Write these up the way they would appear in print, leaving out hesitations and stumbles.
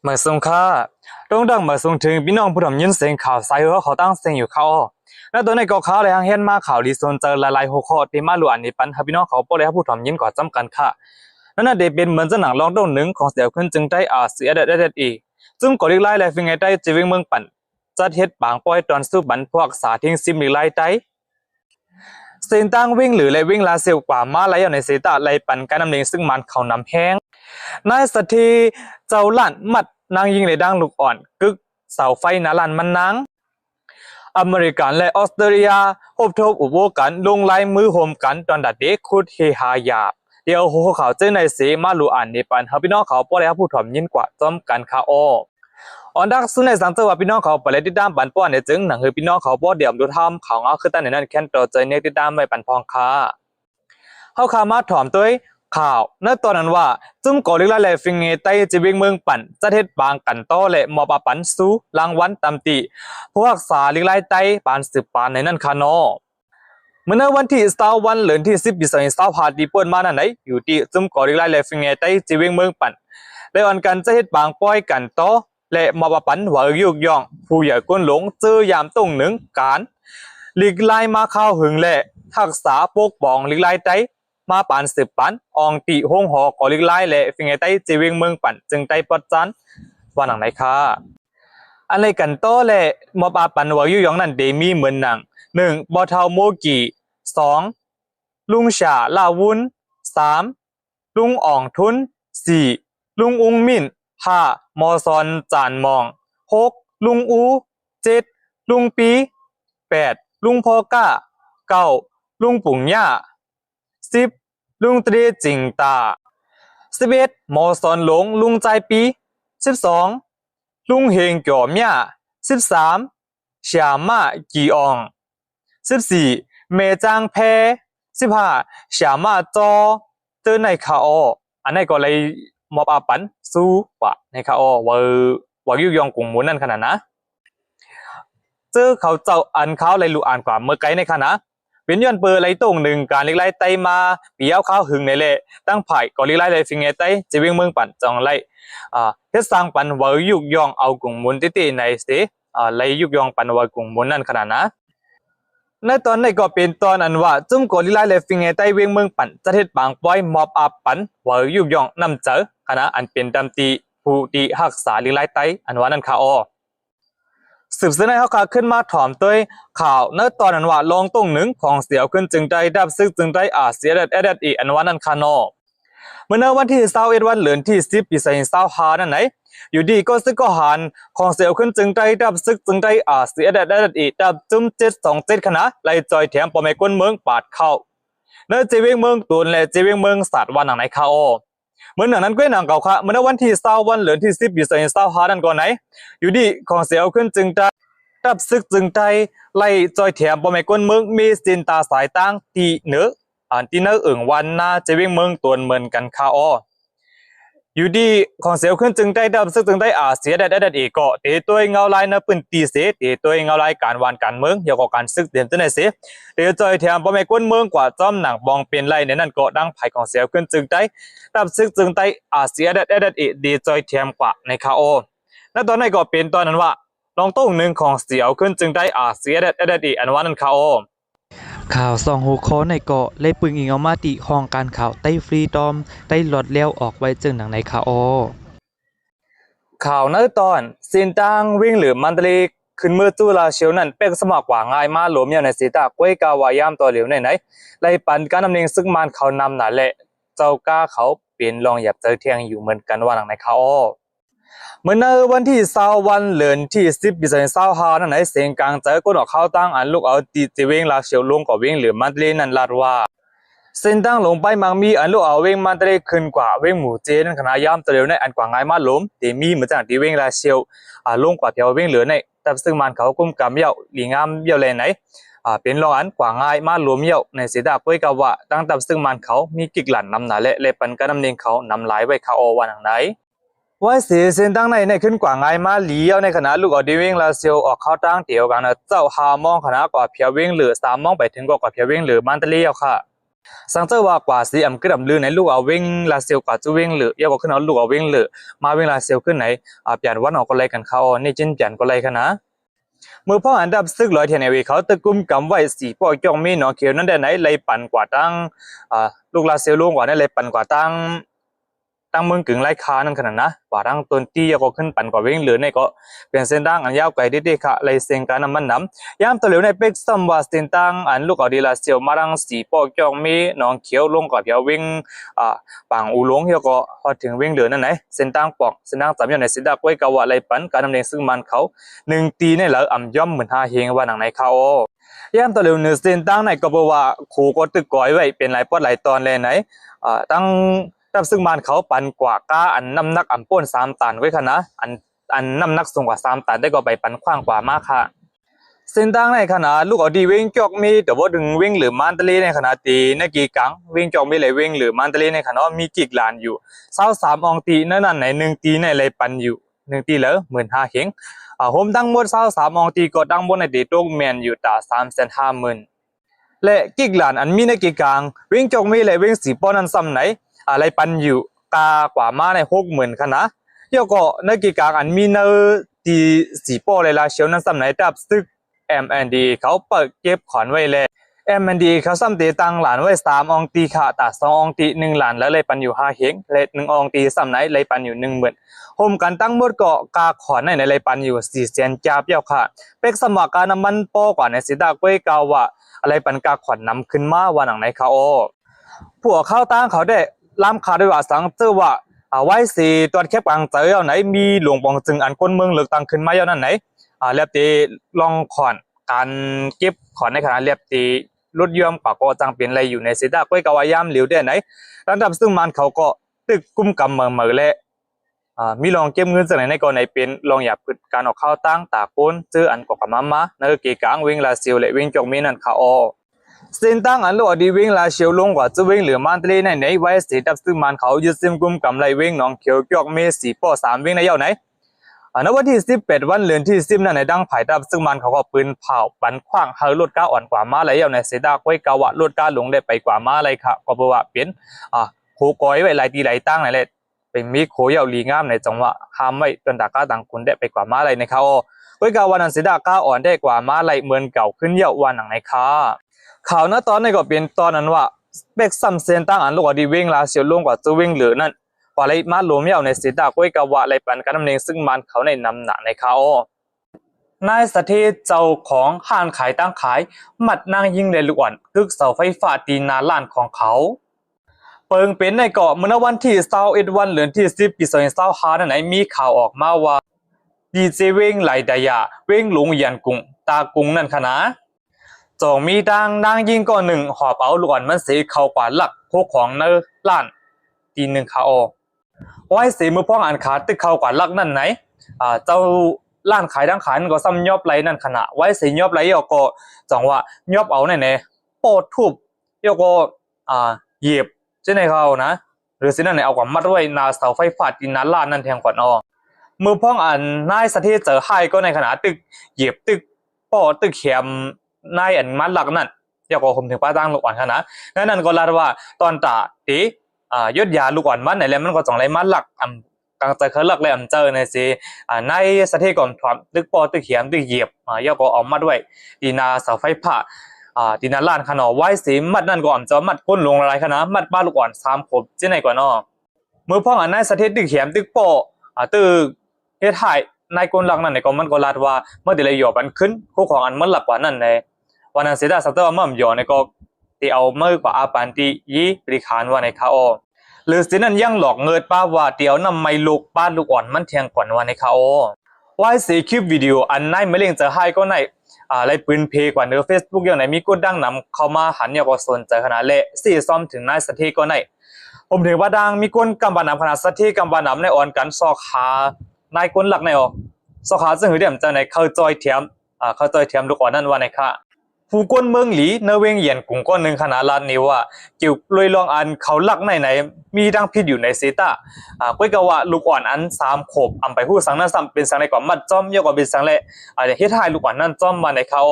มาส่งค่าต้องดังมาส่งถึงพี่น้องผู้ทำยินเสียงข่าวสายหัวเขาตั้งเสียงอยู่เขาแล้วตัวในกอข่าวเลยเห็นมาข่าวดีโซนเจอหลายๆหัวข้อที่มาล้วนในปัญหาพี่น้องเขาป้อเลยผู้ทำยินกว่าจำกันค่ะนั่นน่ะเดเป็นเหมือนจะหนังลองต้นหนึ่งของเสียวขึ้นจึงได้เสียเด็ดอีซึ่งก่อเรียกไล่และฟิงไงได้จีวิงเมืองปั่นจัดเฮ็ดบางป้อยตอนสู้บันพวกสาทิ้งซิมหรือไล่ได้เส้นตั้งวิ่งหรือเลยวิ่งลาเซลกว่ามาไล่อยู่ในเสตาไล่ปั่นการนำเลียงซึ่งมันเขานำแห้งนายสัตทีเจ้าลั่นมัดนางยิงเลยดังลูกอ่อนกึกเสาไฟนาลันมันนางอเมริกันและออสเตรเลียพบทบอุโบกันลงลายมือโฮมกันตอนดัดเด็กคุดเฮฮายาเดี๋ยวหัวเขาเจ้าในเสมาลูอันในปันเฮาพี่น้องเขาป้อแล้วผู้ถ่อมยินกว่าจอมกันคาออันดักสุดในสังเกตว่าพี่น้องเขาไปเลยติดตามบันป้อเนี่ยจึงหนังคือพี่น้องเขาป้อเดี่ยมดูทำเขาเอาคือตั้งในนั้นแค่ตัวใจเนี่ยติดตามไม่ปันพองคาเขาขามาถ่อมตัวข่าวในตอนนั้นว่าจุ่มก่อเรียกและฟิงเงไตจีวิงเมืองปั่นจะเทศบางกันโตและมอปปันสู้รางวัลตำติผู้รักษาเรียกไล่ไตปานสืบปานในนั่นคานอเมื่อวันที่20วันเหลือนที่10 ปี2020พาดีป่วนมานั่นไหนอยู่ที่จุ่มก่อเรียกไล่และฟิงเงไตจีวิงเมืองปั่นได้อ่อนกันจะเทศบางป้อยกันโตและมอปปันหัวยุกย่องผู้ใหญ่ก้นหลงเจอยามตรงหนึ่งการเรียกไล่มาเข้าหึงและทักษาปกป้องเรียกไล่ไตมาปานสืบปันอองตีห้องหอกอลิกไล่และฟิงไอไตจีวิงเมืองปั่นจึงไตปัดจันว่าหนังไหนค่ะอะไรกันโตและมอปาปันวายุยองนั่นเดมีเหมือนหนัง1บอเทาโมกี2ลุงฉาลาวุน3ลุงอ่องทุน4ลุงอุงมิน5มอซอนจานมอง6ลุงอู7ลุงปี8ลุงพอก้า9ลุงปุ่งย่า10ลุงตรีจิงตา11มอซอนหลงลุงใจปี12ลุงเฮงเกี่ยวเมีย13เฉียมากีออง14เมจางแพ15เฉียมาจอเจอในคาออันนี้ก็เลยมอบอาปันสู้ปะในคาอว่ายุยองกุงหมุนนั่นขนาดนะเจอเขาเจ้าอันเขาเลยรู้อ่านกว่าเมื่อไกลในขณะเป็นย้อนเปิดไหลตรงหนึ่งการเลี้ยงไล่ไตมาปีเอาข้าวหึงในเละตั้งไผ่ก็เลี้ยงไล่เลยฟิงเงไตจะวิ่งเมืองปั่นจองไล่เฮ็ดสร้างปั่นวายุกยองเอากุ่งมุนติในเสไล่ยุกยองปั่นวากุ่งมุนนั่นขนาดนะในตอนนี้ก็เป็นตอนอันว่าจุ่มก็เลี้ยงไล่เลยฟิงเงไตวิ่งเมืองปั่นจะเฮ็ดบางป้อยมอบอาปั่นวายุกยองนำเจอขณะอันเป็นดำตีผู้ตีหักษาเลี้ยงไล่ไตอันว่านั่นคาอสืบเสนอเขาขึ้นมาถ่อมตัวข่าวในตอนนั้นว่าลงตรงหนึ่งของเสียวขึ้นจึงได้ดับซึกจึงได้เสียเด็ดอีอันว่านั้นคานอเมื่อในวันที่21วันเหลือนที่10 ปี2025นั่นไหนอยู่ดีก็ซึกก็หันของเสียวขึ้นจึงได้ดับซึกจึงได้เสียเด็ดอีดับจุ่ม727คณะไล่จอยแถมปอมไอก้นเมืองปาดเข้าในจีวิงเมืองตูนและจีวิงเมืองสัตว์วันหนังไหนคาอเหมือนหนังนั้นก็หนังเก่าค่ะเมื่อวันที่20วันเหลือนที่10 ปี2025นั่นก่อนไหนอยู่ดีของเสียวขึ้นจึงได้ดับซึกจึงได้ไล่จอยแถมปอมไอก้นเมืองมีสินตาสายตั้งตีเนื้อที่เนื้ออึ่งวันหน้าจีวิงเมืองตัวเหมือนกันคาออยู่ดีของเสียวขึ้นจึงได้ดับซึกจึงได้เสียได้อีกก็เตตัวเงาลายนะปืนตีเสเตตัวเงาลายการวานการเมืองเกี่ยวกับการซึกเตียนตัวไหนเสเตจอยแถมปอมไอก้นเมืองกว่าจอมหนังบองเป็นไรในนั้นก็ดังไผ่ของเสียวขึ้นจึงได้ดับซึกจึงได้เสียได้อีกดีจอยแถมกว่าในคาอและตอนนี้ก็เป็นตอนนั้นว่าลองต้งหนึ่งของเสียวขึ้นจึงได้เสียได้อีกอันว่านั้นคาอข่าว2หัวข้อในเกาะเลยปึงอิงเอามาติห้องการข่าวใต้ฟรีดอมใต้หลอดเลี้ยวออกไว้จึงหนังในข่าวข่าวในตอนสินตังวิ่งหรือมันตรีขึ้นมือจูลาเชียวนั่นเป็กสมัครกว่าง่ายมาหลวมอย่างในสีตากล้วยกาวายามตัวเหลียวไหนไล่ปันการนำเนียงซึ่งมันเขานำหนาแหละเจ้าก้าเขาเปลี่ยนลองหยับเจอเทียงอยู่เหมือนกันว่าหนังในข่าวเมื่อในวันที่20วันเหลือนที่10 ปี2025นั่นไหนเสียงกลางเจอก็ดอกเข้าตั้งอันลูกเอาตีจะเวงลาเชียวลงกว่าเวงหรือมันตรีนั่นลาดว่าเส้นตั้งลงไปมังมีอันลูกเอาเวงมันตรีขึ้นกว่าเวงหมู่เจนั่นขณะย่ำตัวเดียวในอันกว่าง่ายมาล้มแต่มีเหมือนจากที่เวงลาเชียวลงกว่าเทียวเวงเหลือในแต่ซึ่งมันเขากุ้มกำเยี่ยวหลีงามเยี่ยวเลยไหนเป็นรองอันกว่าง่ายมาล้มเยี่ยวในสีดาก้อยกว่าตั้งแต่ซึ่งมันเขามีกิกหลั่นนำหนาและปันการนำเนียงเขานำหลายไว้เขาอวันไหนว่าเสียเส้นตั้งในขึ้นกว่าง่ายมาเลี้ยวในขณะลูกเอาดีเวงลาเซียวออกเข้าตั้งเดียวกันนะเจ้าหามองขณะกว่าเพียวเวงเหลือ3มองไปถึงกว่าเพียวเวงเหลือมันตะเลี้ยวค่ะ สังเจอว่ากว่าสีอำกระดำลือในลูกเอาเว้งลาเซียวกว่าจะเว้งหรือยากขึ้นเอาลูกเอาเว้งหรือมาเว้งลาเซียวขึ้นไหนเปลี่ยนวันออกก็เลยกันเขานี่จินเปลี่ยนก็เลยกันนะเมื่อพ่ออันดับซึกลอยเทียนเอวีเขาตะกุมกำไว้สีปอยจองมีหนอเขียวนั่นได้ไหนเลยปั่นกว่าตั้งลูกลาเซียวลุงกว่านั่นเลยปั่นกว่าตั้งเมืองกึ่งไรคานั่นขนาดนะกว่าตั้งต้นตีก็ขึ้นปั่นกว่าเว้งหรือในก็เป็นเส้นตั้งอันยาวไกลดิค่ะเลยเส้นการน้ำมันน้ำย้ำตัวเหลวในเป็กซัมว่าเส้นตั้งอันลูกเอาดีลาเซียวมาดังสีปอยจองมีหนองเขียวลงกว่าเดียวเว้งปังอูหลงเฮียก็พอถึงเว้งเหลือนั่นไหนเส้นตั้งปอกเส้นตั้งสามอย่างในสิดาก้วยกาวะไรปั่นการดำเนินซึ่งมันเขา1 ตีในเหลืออ่ำย่อมเหมือน5 เฮงว่าหนังในเขาย่ำตัวเหลวเนื้อเส้นตั้งในก็บอกว่าขู่ก็ตึกก้อยไว้เป็นหลายปอดหลายตอนเลยไหนตั้งดับซึ่งมันเขาปั่นกว่าก้าอันน้ำหนักอ่ำป้น3 ตันไว้ค่ะนะอันน้ำหนักสูงกว่า3 ตันได้ก็ไปปั่นขว้างกว่ามากค่ะเส้นตั้งในขณะลูกเอาดีเว้งจอกมีแต่ว่าดึงเว้งหรือมันตะลีในขณะตีในกีกังเว้งจอกมีเลยเว้งหรือมันตะลีในขณะมีกิกลานอยู่23 องตีนั่นไหน1 ตีในเลยปั่นอยู่1 ตีเหลือ15,000เฮงโฮมดังหมด23 องตีก็ดังหมดในตีตกแมนอยู่ตา350,000และกิกลานอันมีในกีกังเว้งจอกมีเลยเว้งสีป้อนนั้นซ้ำไหนอะไรปันอยู่กว่ามาใน60,000ค่ะนะเดี๋ยวก็ในกีกางอันมีเนอตีสีโป้เลยละเชียวนั้นซ้ำไหนดับซึก M&D เขาเปิดเก็บขอนไว้เลย M&D เขาซ้ำตีตังหลานไว้3 องตีค่ะแต่2 องตี1 หลานแล้วเลยปันอยู่5 เฮงและ1 องตีซ้ำไหนเลยปันอยู่10,000โฮมกันตั้งหมดก็กาขอนในเลยปันอยู่400,000จับเดียวค่ะเป็กสมัครการน้ำมันโป้กว่าในสิดาก้วยกาวว่าอะไรปันกาขอนนำขึ้นมาวันหนังไหนเขาพวกเข้าตั้งเขาได้ล้ำขาด้วยว่าสังเจอว่าไว้สีตัวแคบกลางเจอไหนมีหลวงปองจึงอันก้นเมืองเลือกตั้งขึ้นมาเยอะนั่นไหนเรียบตีลองขอนการเก็บขอนในขณะเรียบตีรถยอมปากก็จังเปลี่ยนอะไรอยู่ในสิดาก้อยกวายามเหลียวได้ไหนระดับซึ่งมันเขาก็ตึกกุ้มกำเหมือและมีลองเก็บเงินจากไหนในก่อนในเป็นลองอย่าพึ่การออกเข้าตั้งตาโคนเจออันกอกกับมาในเกี่ยกลางวิ่งลาซิลและวิ่งจงมีนั่นเขาเส้นตั้งอันโลดีวิ่งลาเชียวลงกว่าจะวิ่งเหลือมันทะเลในไว้สีดับซึ่งมันเขายึดซิมกุมกำไรวิ่งน้องเขียวเกี่ยวเมสีป้อ3วิ่งในเย้าไหนณวันที่18 วันเดือนที่10นั่นในดังไผ่ดับซึ่งมันเขาก็ปืนเผาปันขว้างเฮารถก้าอ่อนกว่ามาเลยเย้าในเสดาก้อยกาวะรถก้าลงได้ไปกว่ามาเลยค่ะก็เพราะว่าเป็นโคก้อยไว้หลายตีหลายตั้งไหนเลยเป็นมีโคเย้าลีงามในจังหวะห้ามไว้จนดาก้าต่างคนได้ไปกว่ามาเลยในเขาก้อยกาวันนั้นเสดาก้าอ่อนได้กว่ามาเลยเหมือนเก่าขึ้นเย้าวันหนังในค่ะข่าวณตอนนี้ก็เป็นตอนนั้นว่าเบกซัมเซนตั้งอันลูกดีวิ่งลาเซียวลงกว่าจะวิ่งเหลือนั่นกว่าไรมาหลวมเยาในสิดาก้อยกาวะไรปันการดำเนินซึ่งมันเขาในนำหนักในเขานายสถิตเจ้าของห้างขายตั้งขายมัดนางยิงในลูกอ่อนกึกเสาไฟฟ้าตีนาล้านของเขาเปิงเป็นในเกาะเมื่อวันที่21 วันเดือนที่10 ปี2025นั่นไหนมีข่าวออกมาว่าดีเจเว้งไหลดายาเว้งหลงยันกุงตากุงนั่นขนาจองมีดังนางยิงก่อนหนึ่งหอบเอาลูกอ่อนมันสีเข้ากว่าหลักพวกของเนอล้านตีหนึ่งขาอไว้สีมือพ่องอันขาตึกเข้ากว่าหลักนั่นไหนเจ้าล้านขายดังขายนั่นก็ซ้ำยอบไรนั่นขณะไว้สียอบไรก็จังว่ายอบเอาไหนโปดทุบยก็เหยียบเช่นในเขานะหรือสินั่นไหนเอากว่ามัดไว้นาเสาไฟฟ้าตีนาล้านนั่นแทงก่อนมือพ่องอันนายสถิตเจอให้ก็ในขณะตึกเหยียบตึกปอตึกเข็มนายอันมัดหลักนั่นเดี๋ยวก็ผมถึงป้าตั้งลูกอ่อนขนาดนั่นก็ลาดว่าตอนตาตียศยาลูกอ่อนมัดไหนแล้วมันก็จ่องไรมัดหลักกลางใจเขาหลักเลยเจอในสินายสถิตก่อนถอดตึกปอตึกเข็มตึกเหยียบเดี๋ยวก็เอามัดไว้ตีนาเสาไฟฟ้าตีนาล้านขนาดไว้สีมัดนั่นก่อนจะมัดก้นลงอะไรขนาดมัดบ้านลูกอ่อน3 ขบเจ้าไหนก่อนมือพ่องอันนายสถิตตึกเข็มตึกปอตึกเฮ็ดให้นายกนหลักนั่นในก็มันก็ลาดว่าเมื่อเดี๋ยวหยอบันขึ้นคู่ของอันมันหลักกว่านั่นในวันนั้นเสียดายสักตัวมั่มหยอในก็ตีเอาเมื่อกว่าอาปันตียีบริขารว่าในเขาหรือสินั้นยังหลอกเงินป้าว่าเดี๋ยวนำไมลูกป้าลูกอ่อนมันเทียงก่อนว่าในเขาว่าสีคลิปวิดีโออันนายไม่เล่งจะให้ก็ในอะไรปืนเพกว่าเนื้อ Facebook อย่างไหนมีกดดังนำเข้ามาหันเนี่ยก็สนใจขนาดเละสี่ซ้อมถึงนายสถิตก็ในผมถือว่าดังมีก้นกำบานำขนาดสถิตกำบานำในอ่อนกันซอกขานายก้นหลักในสขาซึ่งหือเดียมจะในเข้าจอยเทียมลูกอ่อนนั่นว่าในค่ะผู้ก้นเมืองหลีเนเวงเหยียนกลุ่มก้อนหนึ่งขนาดลานนี้ว่าเกี่ยวลอยลองอันเขาหลักไหนมีดังพิษอยู่ในเซต้าก้อยกว่าลูกอ่อนอัน3 ขบไปผู้สังนั้นซ้ำเป็นสังในก่อนมัดจ้อมเยอะกว่าเป็นสังเละเฮ็ดให้ลูกอ่อนนั่นจ้อมมาในเขา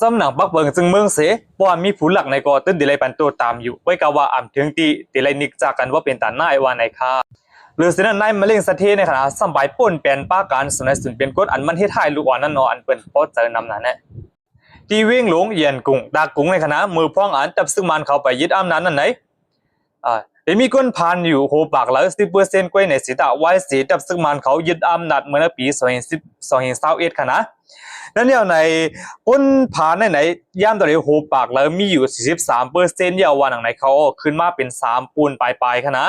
จำหนังปักเบิงจึงเมืองเสว่ามีผู้หลักในก่อตื้นดิเลยปันตัวตามอยู่ไว้กะว่าอ่ำถึงตีดิเลยนิกจากกันว่าเป็นตาหน้าว่าในค่ะหรือสินั้นนายมะเร็งสะเทในขณะสมัยป่นเป็นป้าการสุนัยสุนเป็นกฎอันมันเฮ็ดให้ลูกอ่อนนั่นเนาะอันเปิ้นพอเจอนำนั้นแหละที่วิ่งหลงเยียนกุ้งดากุ้งในขณะมือพ้องอันจับซึ่งมันเข้าไปยึดอำนั้นนั่นไหนเดี๋ยวมีก้นพันอยู่โหปากแล้ว10%กว่าในสิตาไว้สิจับซึ่งมันเขายึดอำนาจเมื่อปี2021ค่ะนะนั่นเดียวในก้นผ่านไหนย่ามตัวเดียวโหปากแล้วมีอยู่43%ยาววันไหนเขาขึ้นมาเป็น3ปูนปลายๆค่ะนะ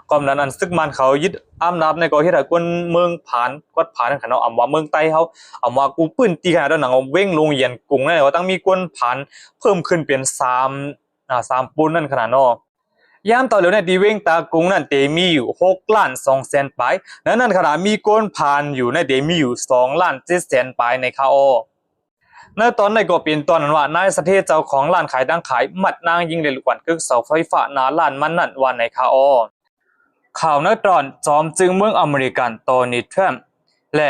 ก่อนนั้นอันซึ่งมันเขายึดอำนาจในก็เฮ็ดให้คนเมืองผ่านกดผ่านค่ะเนาะอำว่าเมืองใต้เขาอำว่ากูปื้นตีขนาดนั้นเว้งลงเยียนกุ้งนั่นก็ต้องมีก้นผ่านเพิ่มขึ้นเป็น3ปูนนั่นขนาดเนาะยามต่อเหลียวในดีเว้งตากุ้งนั่นเตมีอยู่6,200,000 ปลายนั่นขนาดมีก้นผ่านอยู่ในเตมีอยู่2,700,000 ปลายในคาโอในตอนในก็เป็นตอนนั้นว่านายสะเทศเจ้าของร้านขายตั้งขายมัดนางยิงเดลุกวันกึกเสาไฟฟ้าหน้าร้านมันนั่นวันในคาโอข่าวในตอนจอมจึงเมืองอเมริกันโตนิทรัมป์และ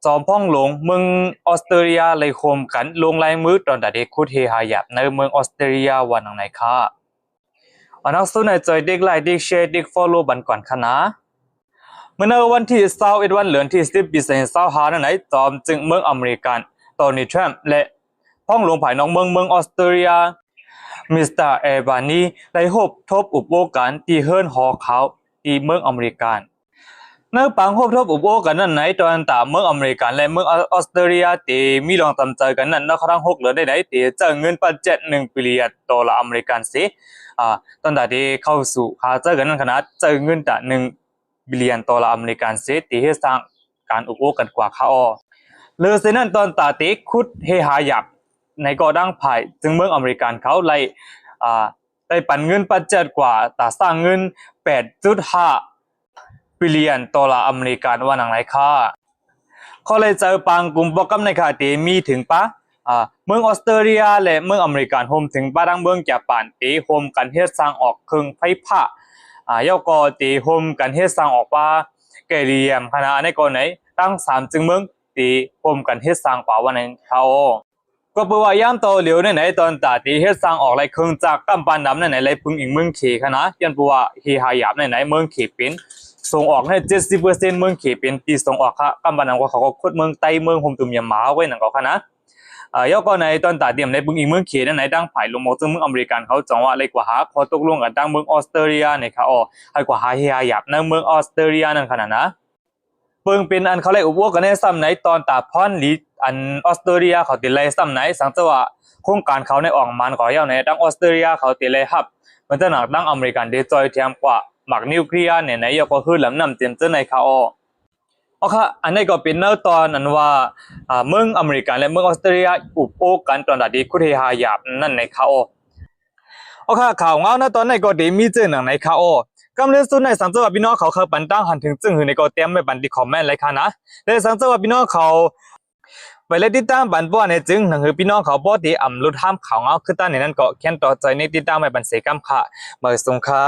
จอมพ่องหลงเมืองออสเตรเลียเลยโคมกันลงลายมือตอนแต่เด็กคุดเฮฮายับในเมืองออสเตรเลียวันไหนค่ะอันนักสู้ในใจเด็กไลค์เด็กแชร์เด็กฟอลโล่บันก่อนค่ะนะเมื่อในวันที่21วันเหลือนที่10ปี25นั่นไหนจอมจึงเมืองอเมริกันโตนิทรัมป์และพ่องหลงภายนอกเมืองออสเตรเลียมิสเตอร์เอบานีได้พบทบอุปโภคกันที่เฮิร์นฮอเขาที่เมืองอเมริกันในปังพบทบอุปโภคกันนั้นไหนตอนต่างเมืองอเมริกันและเมืองออสเตรเลียที่มีลองตำใจกันนั้นนักทั้ง6เหลือได้ไหนที่จะเงินปัจจัย1 บิลเลียนดอลลาร์อเมริกันสิตอนที่เข้าสู่หาเจอกันนั้นขนาดเจอเงินแต่1 บิลเลียนดอลลาร์อเมริกันสิที่ให้สร้างการอุปโภคกันกว่าเขาหรือสินั้นตอนที่คุดเฮหายักในก่อดังไผ่จึงเมืองอเมริกันเขาไล่ได้ปันเงินปัจจัยกว่าแต่สร้างเงิน 8.5 บิลเลียนดอลลาร์อเมริกันว่าหนังไรค่ะเขาเลยเจอปังกลุ่มโปรแกรมในคาที่มีถึงปะเมืองออสเตรเลียและเมืองอเมริกันโฮมถึงป้าดังเมืองญี่ปุ่นตีโฮมกันเฮ็ดสร้างออกเครื่องไฟฟ้ายกอตีโฮมกันเฮ็ดสร้างออกว่าแกเรียมคณะในก่อนไหนตั้ง3จึงเมืองตีโฮมกันเฮ็ดสร้างป่าวันนั้นเขาก็เปว่าย่ามโตเหลียวในไหนตอนตาตีเฮ็ดสร้างออกไรเครื่องจักรกำปานดำในไหนไรพึ่งอีกเมืองเขคณะยันเปว่าเฮหายับในไหนเมืองเขเป็นส่งออกให้70%เมืองเขเป็นตีส่งออกค่ะกำปานดำก็เขาก็คดเมืองไต้เมืองโฮมตุ่มยามมาไว้หนังก็คณะยกก็ในตอนตาเดียมในบึงอีเมืองเขตไหนดังฝ่ายลงมอซึ่งเมืองอเมริกันเขาจังว่าอะไรกว่าหาขอตกลงกันดังเมืองออสเตรเลียเนี่ยค่ะให้กว่าหาเฮียหยับในเมืองออสเตรเลียนั่นขนาดนะเบิ่งเป็นอันเขาเลยอุบวกกันในซ้ำไหนตอนตาพอนลีอันออสเตรเลียเขาติเลยซ้ำไหนสังเกตว่าโครงการเขาในออกมันก็ยาวในดังออสเตรเลียเขาติเลยครับมันจะหนักดังอเมริกันเดจอยเทียมกว่าหมักนิวเคลียร์เนี่ยไหนยกก็คือลำนำเต็มเจ้าในค่ะค่ะอันนี้ก็เป็นเนื้อตอนนั้นว่าเมืองอเมริกันและเมืองออสเตรเลียอุปโภคกันตอนที่คุเทหาหยาบนั่นในข่าวค่ะข่าวเงาในตอนในก็ได้มีเจอหนังในข่าวกำลังสุดในสังเกตว่าพี่น้องเขาเคยปันตั้งหันถึงจึงหือในก็เตรียมไว้บันที่คอมเมนต์เลยค่ะนะและสังเกตว่าพี่น้องเขาไปเลยติดตามบันป้อในจึงหนังหือพี่น้องเขาปกติลุดห้ามข่าวเงาคือตั้งในนั้นก็แค่ต่อใจในติดตามไว้บันเสกรรมค่ะเมื่อสงค่ะ